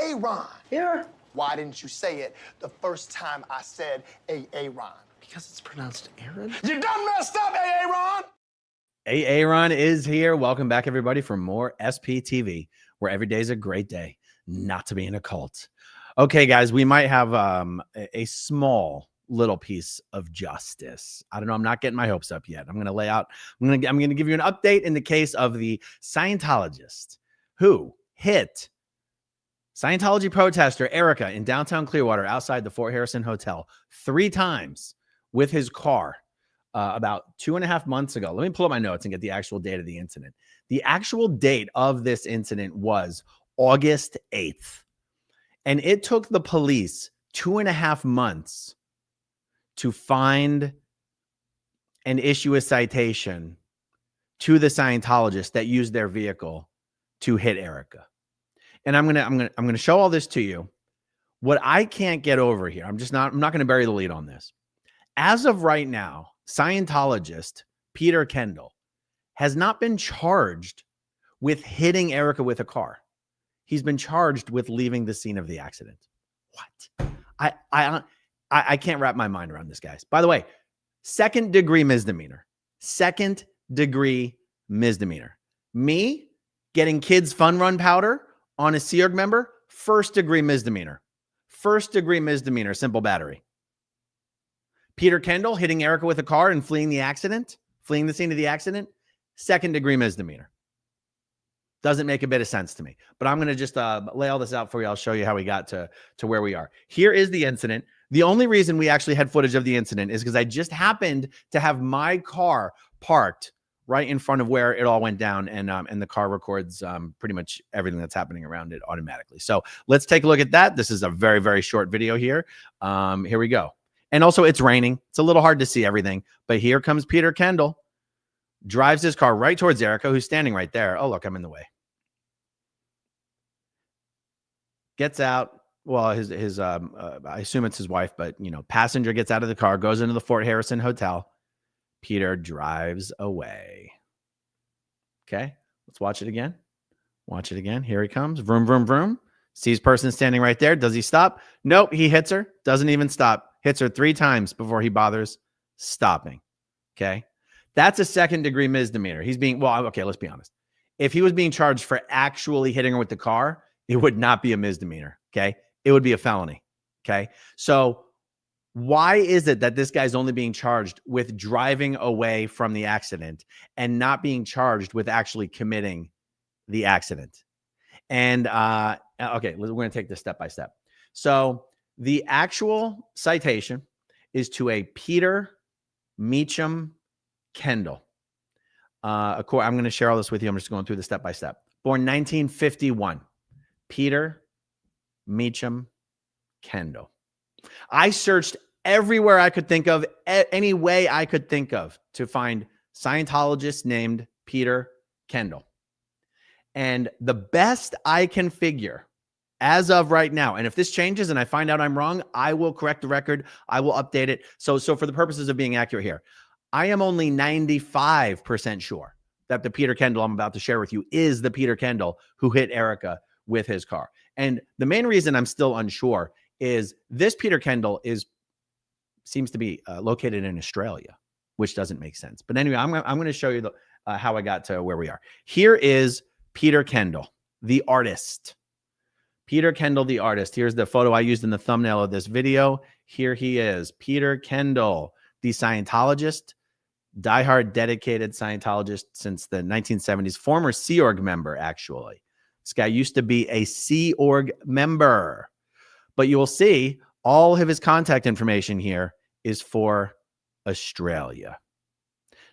Aaron. Yeah. Why didn't you say it the first time I said Aaron? Because it's pronounced Aaron? You done messed up, Aaron! Aaron is here. Welcome back, everybody, for more SPTV, where every day is a great day not to be in a cult. Okay, guys, we might have a small little piece of justice. I don't know. I'm not getting my hopes up yet. I'm going to lay out. I'm going to give you an update in the case of the Scientologist who hit Scientology protester Erica in downtown Clearwater outside the Fort Harrison Hotel 3 times with his car about 2.5 months ago. Let me pull up my notes and get the actual date of the incident. The actual date of this incident was August 8th. And it took the police 2.5 months to find and issue a citation to the Scientologist that used their vehicle to hit Erica. And I'm gonna show all this to you. What I can't get over here, I'm not gonna bury the lead on this. As of right now, Scientologist Peter Kendall has not been charged with hitting Erica with a car. He's been charged with leaving the scene of the accident. What? I can't wrap my mind around this, guys. By the way, 2nd degree misdemeanor. 2nd degree misdemeanor. Me getting kids fun run powder on a Sea Org member, 1st degree misdemeanor. 1st degree misdemeanor, simple battery. Peter Kendall hitting Erica with a car and fleeing the scene of the accident, 2nd degree misdemeanor. Doesn't make a bit of sense to me. But I'm going to just lay all this out for you. I'll show you how we got to where we are. Here is the incident. The only reason we actually had footage of the incident is because I just happened to have my car parked right in front of where it all went down, and the car records pretty much everything that's happening around it automatically. So let's take a look at that. This is a very, very short video here. Here we go. And also, it's raining. It's a little hard to see everything. But here comes Peter Kendall. Drives his car right towards Erica, who's standing right there. Oh, look, I'm in the way. Gets out. Well, I assume it's his wife, but, passenger gets out of the car, goes into the Fort Harrison Hotel. Peter drives away. Okay, let's watch it again. Watch it again. Here he comes. Vroom, vroom, vroom. Sees person standing right there. Does he stop? Nope. He hits her. Doesn't even stop. Hits her 3 times before he bothers stopping. Okay. That's a 2nd degree misdemeanor. He's being, okay, let's be honest. If he was being charged for actually hitting her with the car, it would not be a misdemeanor. Okay. It would be a felony. Okay. So why is it that this guy's only being charged with driving away from the accident and not being charged with actually committing the accident? And, okay, we're going to take this step by step. So the actual citation is to a Peter Meacham Kendall. I'm going to share all this with you. I'm just going through the step by step. Born 1951, Peter Meacham Kendall. I searched everywhere I could think of, any way I could think of, to find Scientologist named Peter Kendall. And the best I can figure as of right now, and if this changes and I find out I'm wrong, I will correct the record. I will update it. So for the purposes of being accurate here, I am only 95% sure that the Peter Kendall I'm about to share with you is the Peter Kendall who hit Erica with his car. And the main reason I'm still unsure is this Peter Kendall seems to be located in Australia, which doesn't make sense. But anyway, I'm going to show you how I got to where we are. Here is Peter Kendall, the artist. Peter Kendall, the artist. Here's the photo I used in the thumbnail of this video. Here he is, Peter Kendall, the Scientologist, diehard dedicated Scientologist since the 1970s, former Sea Org member, actually. This guy used to be a Sea Org member. But you will see all of his contact information here is for Australia.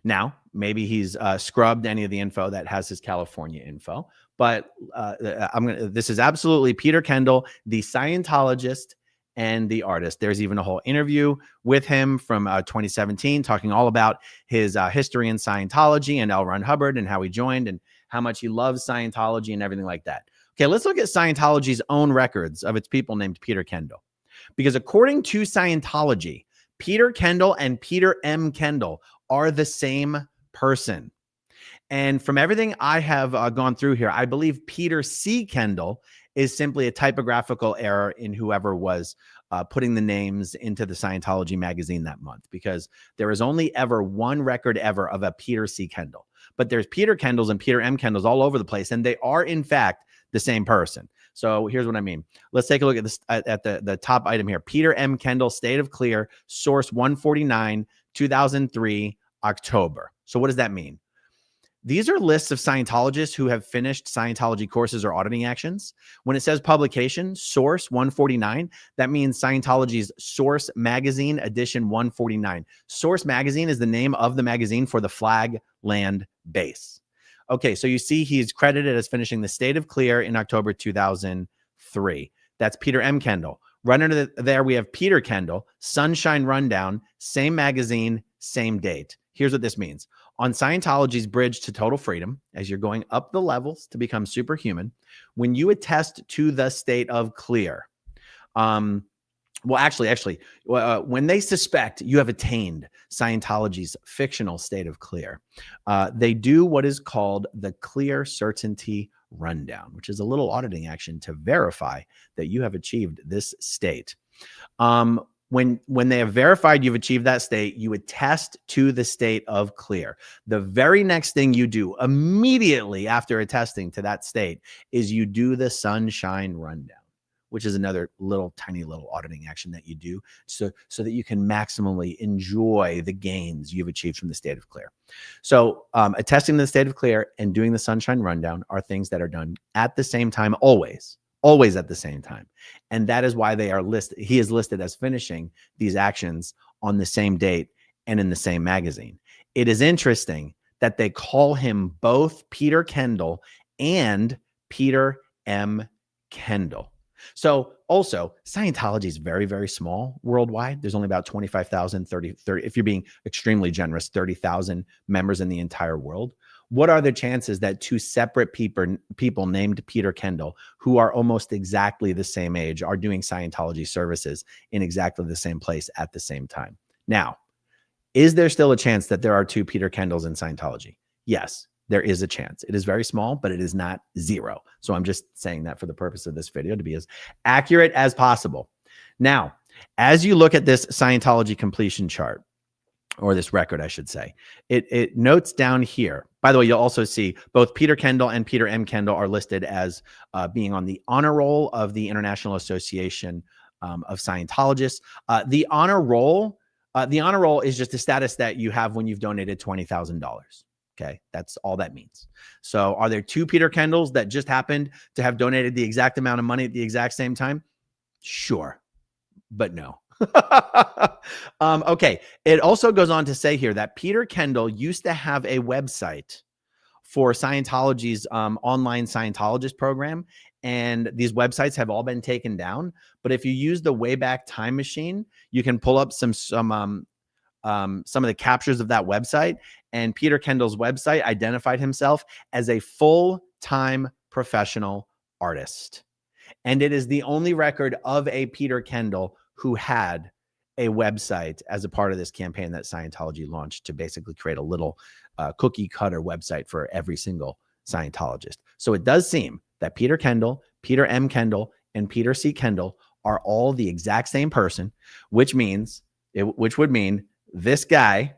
Now, maybe he's scrubbed any of the info that has his California info, but this is absolutely Peter Kendall, the Scientologist and the artist. There's even a whole interview with him from 2017 talking all about his history in Scientology and L. Ron Hubbard and how he joined and how much he loves Scientology and everything like that. Okay, let's look at Scientology's own records of its people named Peter Kendall. Because according to Scientology, Peter Kendall and Peter M. Kendall are the same person. And from everything I have gone through here, I believe Peter C. Kendall is simply a typographical error in whoever was putting the names into the Scientology magazine that month, because there is only ever one record ever of a Peter C. Kendall. But there's Peter Kendalls and Peter M. Kendalls all over the place, and they are, in fact, the same person. So here's what I mean. Let's take a look at this at the top item here. Peter M. Kendall, State of Clear, source 149, 2003, October. So what does that mean? These are lists of Scientologists who have finished Scientology courses or auditing actions. When it says publication, source 149, that means Scientology's Source Magazine, edition 149. Source Magazine is the name of the magazine for the flag land base. Okay, so you see he's credited as finishing the State of Clear in October 2003. That's Peter M. Kendall. Right under there, we have Peter Kendall, Sunshine Rundown, same magazine, same date. Here's what this means. On Scientology's bridge to total freedom, as you're going up the levels to become superhuman, when you attest to the state of clear, when they suspect you have attained Scientology's fictional state of clear, they do what is called the clear certainty rundown, which is a little auditing action to verify that you have achieved this state. When they have verified you've achieved that state, you attest to the state of clear. The very next thing you do immediately after attesting to that state is you do the sunshine rundown, which is another tiny little auditing action that you do so that you can maximally enjoy the gains you've achieved from the state of clear. So attesting to the state of clear and doing the sunshine rundown are things that are done at the same time, always at the same time. And that is why they are listed. He is listed as finishing these actions on the same date and in the same magazine. It is interesting that they call him both Peter Kendall and Peter M. Kendall. So also, Scientology is very, very small worldwide. There's only about 25,000, 30, if you're being extremely generous, 30,000 members in the entire world. What are the chances that two separate people named Peter Kendall, who are almost exactly the same age, are doing Scientology services in exactly the same place at the same time? Now, is there still a chance that there are two Peter Kendalls in Scientology? Yes, there is a chance. It is very small, but it is not zero. So I'm just saying that for the purpose of this video to be as accurate as possible. Now, as you look at this Scientology completion chart, or this record, I should say, it notes down here. By the way, you'll also see both Peter Kendall and Peter M. Kendall are listed as being on the honor roll of the International Association of Scientologists. The honor roll is just a status that you have when you've donated $20,000. Okay, that's all that means. So are there two Peter Kendalls that just happened to have donated the exact amount of money at the exact same time? Sure, but no. Okay. It also goes on to say here that Peter Kendall used to have a website for Scientology's online Scientologist program, and these websites have all been taken down. But if you use the Wayback Time Machine, you can pull up some of the captures of that website. And Peter Kendall's website identified himself as a full-time professional artist, and it is the only record of a Peter Kendall who had a website as a part of this campaign that Scientology launched to basically create a little cookie cutter website for every single Scientologist. So it does seem that Peter Kendall, Peter M. Kendall, and Peter C. Kendall are all the exact same person, which would mean this guy,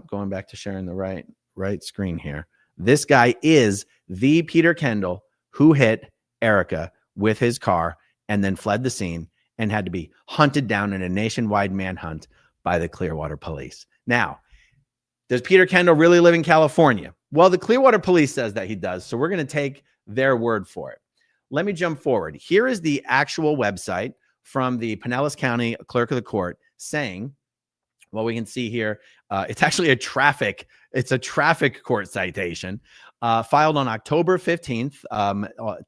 going back to sharing the right screen here, this guy is the Peter Kendall who hit Erica with his car and then fled the scene and had to be hunted down in a nationwide manhunt by the Clearwater Police. Now, does Peter Kendall really live in California? Well, the Clearwater Police says that he does, so we're going to take their word for it. Let me jump forward. Here is the actual website from the Pinellas County Clerk of the Court saying, well, we can see here, it's actually a traffic court citation filed on October 15th,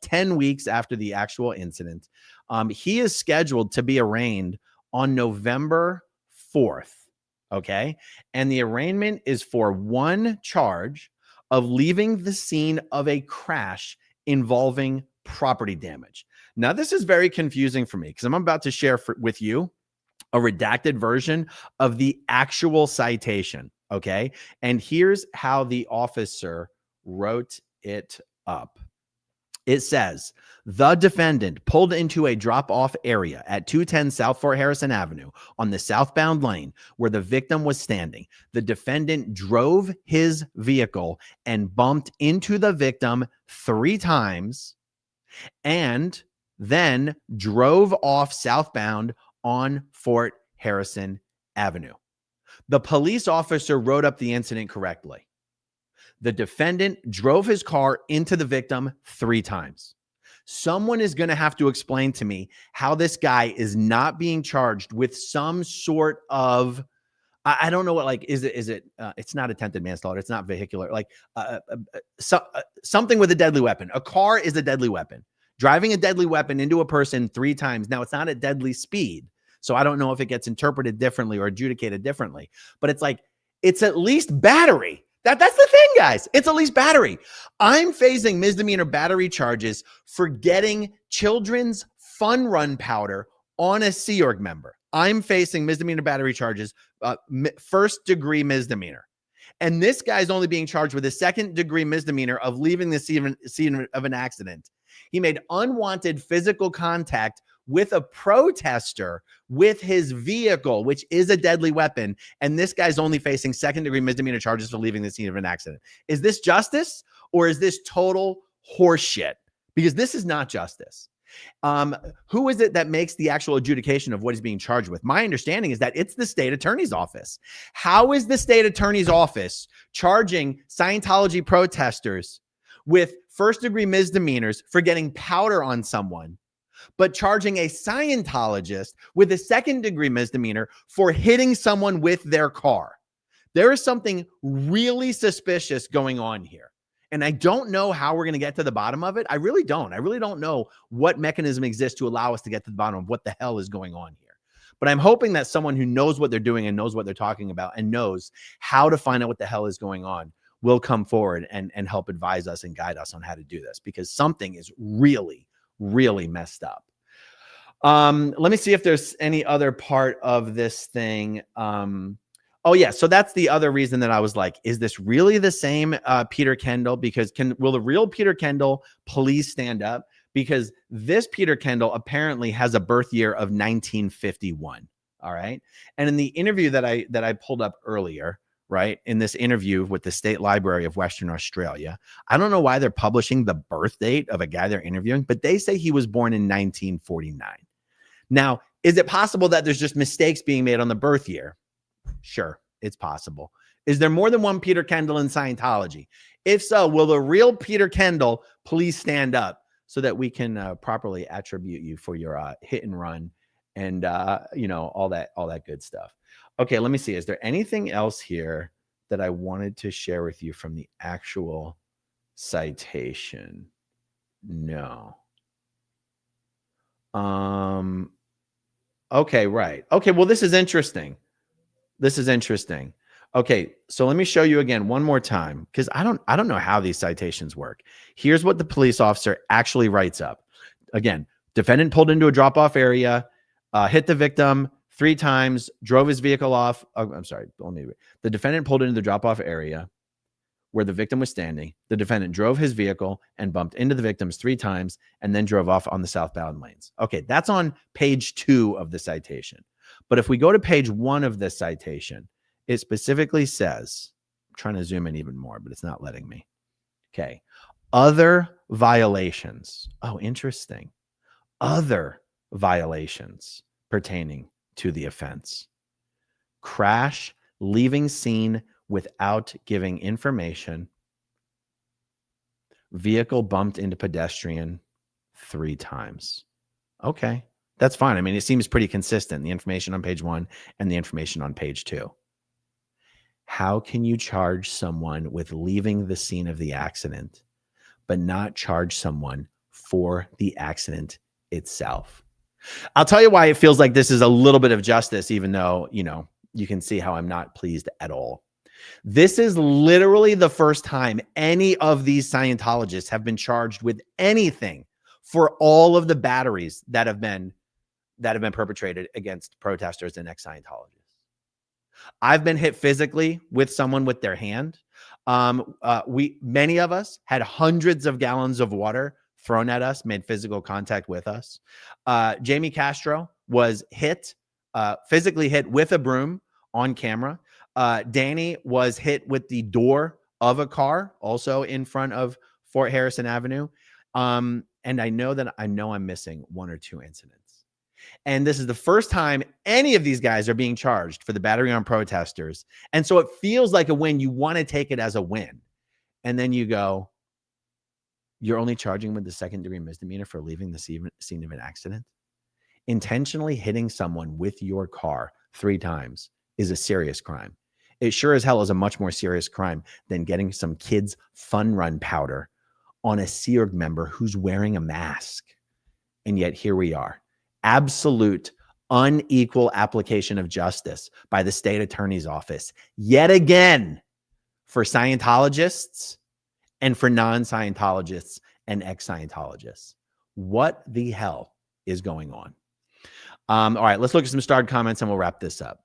10 weeks after the actual incident. He is scheduled to be arraigned on November 4th. Okay. And the arraignment is for one charge of leaving the scene of a crash involving property damage. Now, this is very confusing for me because I'm about to share with you a redacted version of the actual citation. Okay. And here's how the officer wrote it up. It says, the defendant pulled into a drop-off area at 210 South Fort Harrison Avenue on the southbound lane where the victim was standing. The defendant drove his vehicle and bumped into the victim 3 times and then drove off southbound on Fort Harrison Avenue. The police officer wrote up the incident correctly. The defendant drove his car into the victim 3 times. Someone is going to have to explain to me how this guy is not being charged with some sort of, I don't know what, like, is it, it's not attempted manslaughter. It's not vehicular, like something with a deadly weapon. A car is a deadly weapon. Driving a deadly weapon into a person 3 times. Now, it's not at deadly speed. So I don't know if it gets interpreted differently or adjudicated differently, but it's like, it's at least battery. That's the thing, guys. It's at least battery. I'm facing misdemeanor battery charges for getting children's fun run powder on a Sea Org member. I'm facing misdemeanor battery charges, first degree misdemeanor. And this guy's only being charged with a second degree misdemeanor of leaving the scene of an accident. He made unwanted physical contact with a protester with his vehicle, which is a deadly weapon. And this guy's only facing second degree misdemeanor charges for leaving the scene of an accident. Is this justice or is this total horseshit? Because this is not justice. Who is it that makes the actual adjudication of what he's being charged with? My understanding is that it's the state attorney's office. How is the state attorney's office charging Scientology protesters with first degree misdemeanors for getting powder on someone, but charging a Scientologist with a second degree misdemeanor for hitting someone with their car? There is something really suspicious going on here. And I don't know how we're going to get to the bottom of it. I really don't. I really don't know what mechanism exists to allow us to get to the bottom of what the hell is going on here. But I'm hoping that someone who knows what they're doing and knows what they're talking about and knows how to find out what the hell is going on will come forward and help advise us and guide us on how to do this, because something is really, really messed up. Let me see if there's any other part of this thing. Oh yeah, so that's the other reason that I was like, is this really the same Peter Kendall? Because will the real Peter Kendall please stand up? Because this Peter Kendall apparently has a birth year of 1951. All right. And in the interview that I pulled up earlier, right, in this interview with the State Library of Western Australia, I don't know why they're publishing the birth date of a guy they're interviewing, but they say he was born in 1949. Now, is it possible that there's just mistakes being made on the birth year? Sure, it's possible. Is there more than one Peter Kendall in Scientology? If so, will the real Peter Kendall please stand up so that we can properly attribute you for your hit and run and all that good stuff? Okay, let me see. Is there anything else here that I wanted to share with you from the actual citation? No. Okay, right. Okay, well, this is interesting. This is interesting. Okay, so let me show you again one more time, because I don't know how these citations work. Here's what the police officer actually writes up. Again, defendant pulled into a drop-off area, hit the victim 3 times, drove his vehicle off. Oh, I'm sorry. The defendant pulled into the drop-off area where the victim was standing. The defendant drove his vehicle and bumped into the victims 3 times and then drove off on the southbound lanes. Okay, that's on page 2 of the citation. But if we go to page 1 of this citation, it specifically says, I'm trying to zoom in even more, but it's not letting me. Okay. Other violations. Oh, interesting. Other violations pertaining to the offense. Crash, leaving scene without giving information. Vehicle bumped into pedestrian 3 times. Okay. That's fine. I mean, it seems pretty consistent, the information on page 1 and the information on page 2. How can you charge someone with leaving the scene of the accident, but not charge someone for the accident itself? I'll tell you why it feels like this is a little bit of justice, even though, you can see how I'm not pleased at all. This is literally the first time any of these Scientologists have been charged with anything for all of the batteries that have been perpetrated against protesters and ex-Scientologists. I've been hit physically with someone with their hand. Many of us had hundreds of gallons of water thrown at us, made physical contact with us. Jamie Castro was hit, physically hit with a broom on camera. Danny was hit with the door of a car, also in front of Fort Harrison Avenue. And I know I'm missing one or two incidents. And this is the first time any of these guys are being charged for the battery on protesters. And so it feels like a win. You want to take it as a win. And then you go, you're only charging with the second-degree misdemeanor for leaving the scene of an accident? Intentionally hitting someone with your car 3 times is a serious crime. It sure as hell is a much more serious crime than getting some kid's fun run powder on a Sea Org member who's wearing a mask. And yet here we are. Absolute unequal application of justice by the state attorney's office yet again for Scientologists and for non-Scientologists and ex-Scientologists. What the hell is going on? All right, let's look at some starred comments and we'll wrap this up.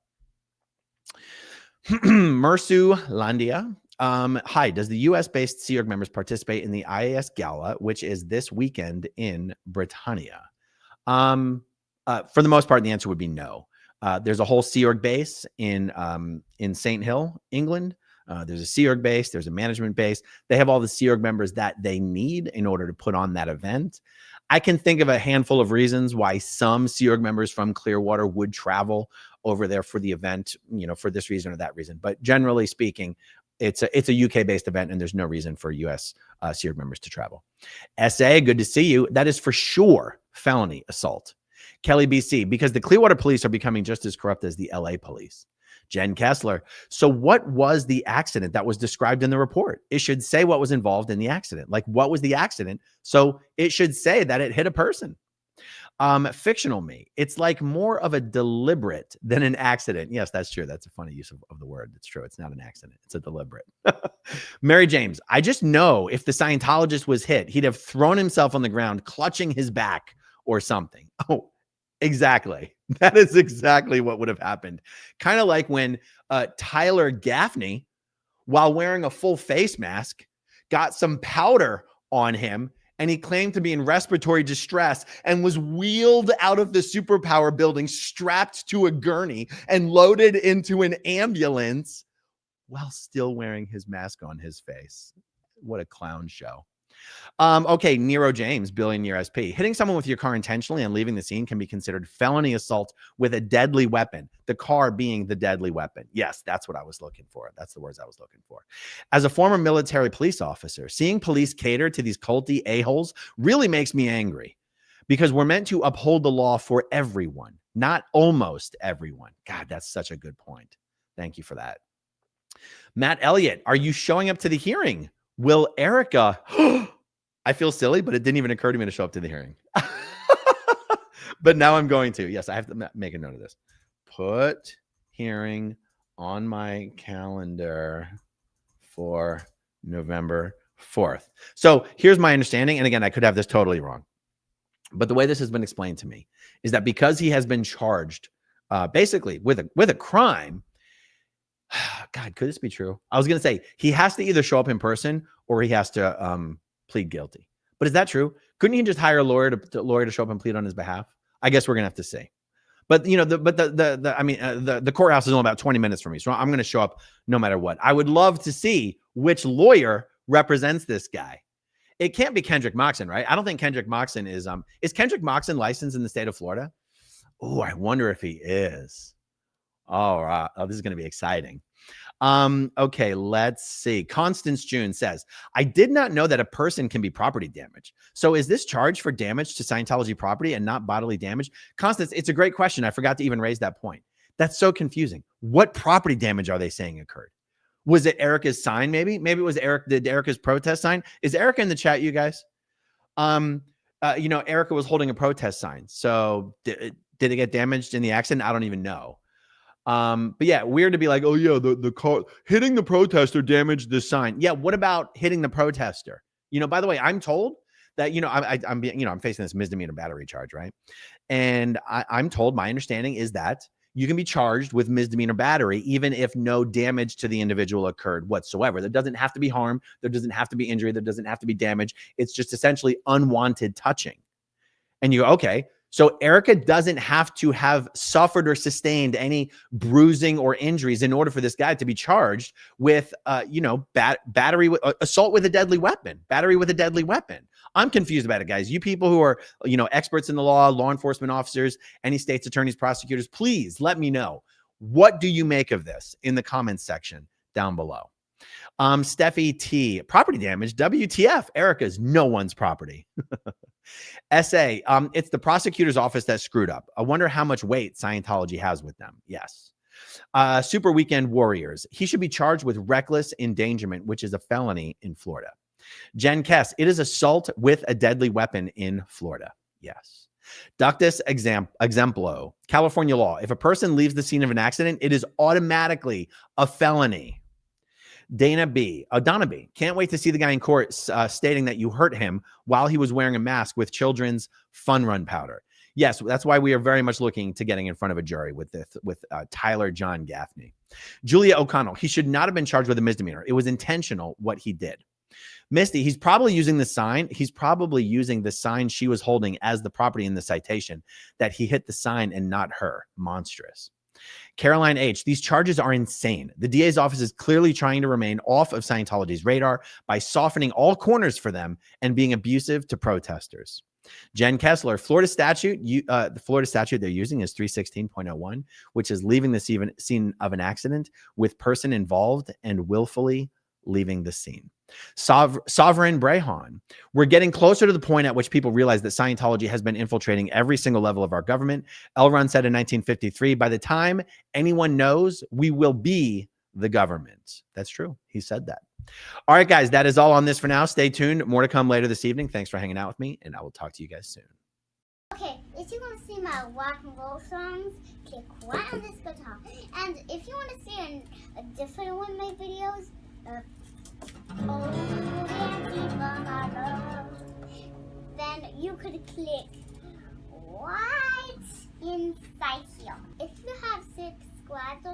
Mersu Landia. Hi, does the US-based Sea Org members participate in the IAS Gala, which is this weekend in Britannia? For the most part, the answer would be no. There's a whole Sea Org base in St. Hill, England. There's a Sea Org base. There's a management base. They have all the Sea Org members that they need in order to put on that event. I can think of a handful of reasons why some Sea Org members from Clearwater would travel over there for the event, for this reason or that reason. But generally speaking, it's a UK-based event, and there's no reason for US Sea Org members to travel. SA, good to see you. That is for sure felony assault. Kelly BC, because the Clearwater police are becoming just as corrupt as the LA police. Jen Kessler, so what was the accident that was described in the report? It should say what was involved in the accident. Like, what was the accident? So it should say that it hit a person. Fictional me, it's like more of a deliberate than an accident. Yes, that's true. That's a funny use of the word. It's true. It's not an accident. It's a deliberate. Mary James, I just know if the Scientologist was hit, he'd have thrown himself on the ground, clutching his back or something. Oh, exactly. That is exactly what would have happened. Kind of like when Tyler Gaffney, while wearing a full face mask, got some powder on him, and he claimed to be in respiratory distress and was wheeled out of the superpower building, strapped to a gurney and loaded into an ambulance while still wearing his mask on his face. What a clown show. Okay, Nero James, billionaire SP. Hitting someone with your car intentionally and leaving the scene can be considered felony assault with a deadly weapon, the car being the deadly weapon. Yes, that's what I was looking for. That's the words I was looking for. As a former military police officer, seeing police cater to these culty a-holes really makes me angry, because we're meant to uphold the law for everyone, not almost everyone. God, that's such a good point. Thank you for that. Matt Elliott, are you showing up to the hearing? Will Erica... I feel silly, but it didn't even occur to me to show up to the hearing. But now I'm going to. Yes, I have to make a note of this. Put hearing on my calendar for November 4th. So here's my understanding. And again, I could have this totally wrong. But the way this has been explained to me is that because he has been charged basically with a crime. God, could this be true? I was going to say he has to either show up in person or he has to plead guilty. But is that true? Couldn't he just hire a lawyer to show up and plead on his behalf? I guess we're gonna have to see. But the courthouse is only about 20 minutes from me, so I'm gonna show up no matter what. I would love to see which lawyer represents this guy. It can't be Kendrick Moxon, right? I don't think Kendrick Moxon is Kendrick Moxon licensed in the state of Florida? Oh, I wonder if he is. All right. Oh, this is gonna be exciting. Okay, let's see. Constance June says, I did not know that a person can be property damage. So is this charge for damage to Scientology property and not bodily damage? Constance, it's a great question. I forgot to even raise that point. That's so confusing. What property damage are they saying occurred? Was it Erica's sign? Maybe it was Erica's protest sign. Is Erica in the chat, you guys? Erica was holding a protest sign. So did it get damaged in the accident? I don't even know. But yeah, weird to be like, oh yeah, the car hitting the protester damaged the sign. Yeah, what about hitting the protester? By the way, I'm told that I'm facing this misdemeanor battery charge, right? And I'm told, my understanding is that you can be charged with misdemeanor battery, even if no damage to the individual occurred whatsoever. There doesn't have to be harm. There doesn't have to be injury. There doesn't have to be damage. It's just essentially unwanted touching. And you go, okay, so Erica doesn't have to have suffered or sustained any bruising or injuries in order for this guy to be charged with, battery, assault with a deadly weapon, battery with a deadly weapon. I'm confused about it, guys. You people who are, experts in the law enforcement officers, any state's attorneys, prosecutors, please let me know. What do you make of this in the comments section down below? Steffi T, property damage, WTF, Erica's no one's property. SA, it's the prosecutor's office that screwed up. I wonder how much weight Scientology has with them. Yes. Super Weekend Warriors, he should be charged with reckless endangerment, which is a felony in Florida. Jen Kess, it is assault with a deadly weapon in Florida. Yes. Ductus exemplo, California law. If a person leaves the scene of an accident, it is automatically a felony. Donna B, can't wait to see the guy in court stating that you hurt him while he was wearing a mask with children's fun run powder. Yes, that's why we are very much looking to getting in front of a jury with Tyler John Gaffney. Julia O'Connell, he should not have been charged with a misdemeanor. It was intentional what he did. Misty, he's probably using the sign. He's probably using the sign she was holding as the property in the citation, that he hit the sign and not her. Monstrous. Caroline H, these charges are insane. The DA's office is clearly trying to remain off of Scientology's radar by softening all corners for them and being abusive to protesters. Jen Kessler, Florida statute, the Florida statute they're using is 316.01, which is leaving the scene of an accident with person involved and willfully leaving the scene. Sovereign Brehan, we're getting closer to the point at which people realize that Scientology has been infiltrating every single level of our government. L. Ron said in 1953, by the time anyone knows, we will be the government. That's true. He said that. All right, guys, that is all on this for now. Stay tuned. More to come later this evening. Thanks for hanging out with me, and I will talk to you guys soon. Okay, if you want to see my rock and roll songs, click right on this guitar. And if you want to see a different one of my videos, then you could click right inside here. If you have subscribed